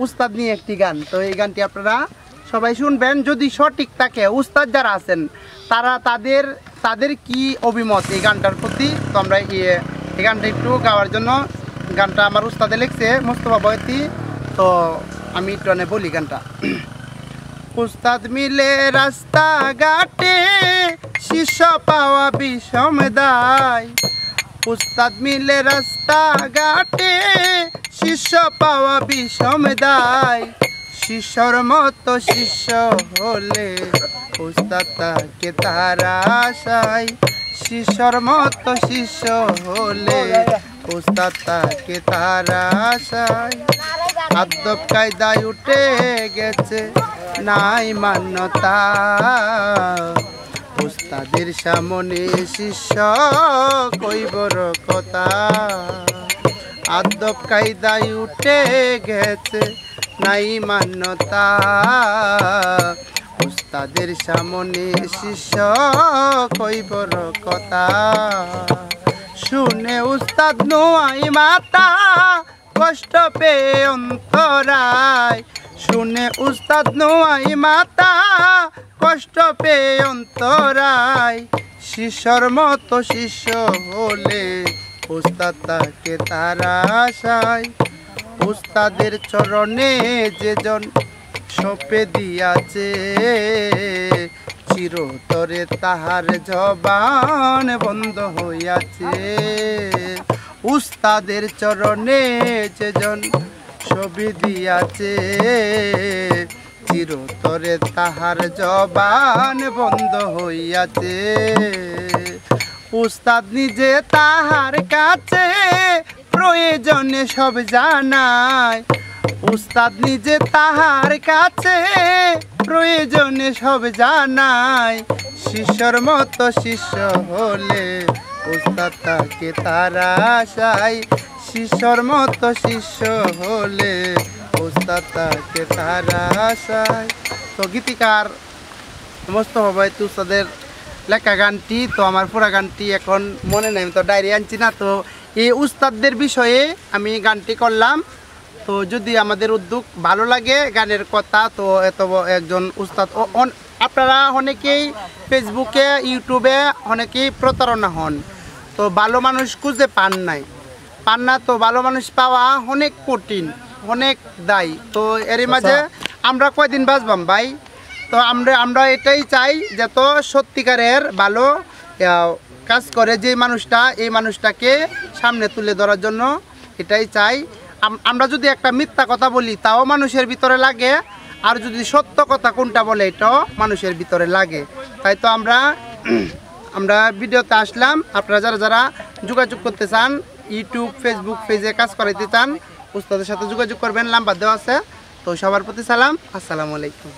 উস্তাদ নিয়ে একটি গান। তো এই গানটি আপনারা সবাই শুনবেন, যদি সঠিক থাকে উস্তাদ যারা আছেন তারা তাদের কি অভিমত এই গানটার প্রতি। তো আমরা এই গানটা একটু গাওয়ার জন্য, গানটা আমার উস্তাদে লিখছে মোস্তফা বয়তি। তো আমি একটু বলি গানটা। উস্তাদ মিলে রাস্তা ঘাটে শিষ্য পাওয়া বিষম দায়, উস্তাদ মিলে রাস্তা ঘাটে শিষ্য পাওয়া বিষম দায়, শিষ্যর মতো শিষ্য হলে উস্তাদ তাকে তারা আশায়, শিষ্যর মতো শিষ্য হলে উস্তাদ তাকে তারা আশায়। আদব কায়দায় উঠে গেছে নাই মান্যতা, উস্তাদের সামনে শিষ্য কইবর কথা। আদব কায়দায় উঠে গেছে নাই মান্যতা, উস্তাদের সামনে শিষ্য কইবর কথা। শুনে উস্তাদ নোয়াই মাতা কষ্ট পেয়ে অন্তরায়, শুনে উস্তাদ নোয়াই মাতা কষ্ট পেয়ে অন্তরায়, শিষ্যর মতো শিষ্য হলে উস্তাদ তাকে তারা আশায়। উস্তাদের চরণে যেজন সঁপে দিয়াছে, চিরতরে তাহার জবান বন্ধ হইয়াছে। উস্তাদের চরণে যেজন ছবি দিয়াছে, চিরতরে তাহার জবান বন্ধ হইয়াছে। উস্তাদ নিজে তাহার কাছে প্রয়োজনে সব জানায়, উস্তাদ নিজে তাহার কাছে প্রয়োজনে সব জানায়, শিষ্যর মতো শিষ্য হলে উস্তাদ তাকে তারা আশায়, শিষ্যর মতো শিষ্য হলে উস্তাদ তাকে তারা আশায়। তো গীতিকার মোস্তফা বয়তি উস্তাদের লেখা গানটি, তো আমার পুরা গানটি এখন মনে নেই, তো ডায়েরি আনছি না। তো এই উস্তাদদের বিষয়ে আমি গানটি করলাম। তো যদি আমাদের উদ্যোগ ভালো লাগে গানের কথা, তো এত একজন উস্তাদ, আপনারা অনেকেই ফেসবুকে ইউটিউবে অনেকেই প্রতারণা হন, তো ভালো মানুষ খুঁজে পান না। তো ভালো মানুষ পাওয়া অনেক কঠিন, অনেক দায়ী। তো এরই মাঝে আমরা কয়দিন বাঁচবাম ভাই। তো আমরা এটাই চাই যে তো সত্যিকারের ভালো কাজ করে যে মানুষটা, এই মানুষটাকে সামনে তুলে ধরার জন্য এটাই চাই। আমরা যদি একটা মিথ্যা কথা বলি তাও মানুষের ভিতরে লাগে, আর যদি সত্য কথা কোনটা বলে এটাও মানুষের ভিতরে লাগে। তাই তো আমরা ভিডিওতে আসলাম। আপনারা যারা যোগাযোগ করতে চান, ইউটিউব ফেসবুক পেজে কাজ করাইতে চান, উস্তাদের সাথে যোগাযোগ করবেন, নাম্বার দেওয়া আছে। তো সবার প্রতি সালাম, আসসালামু আলাইকুম।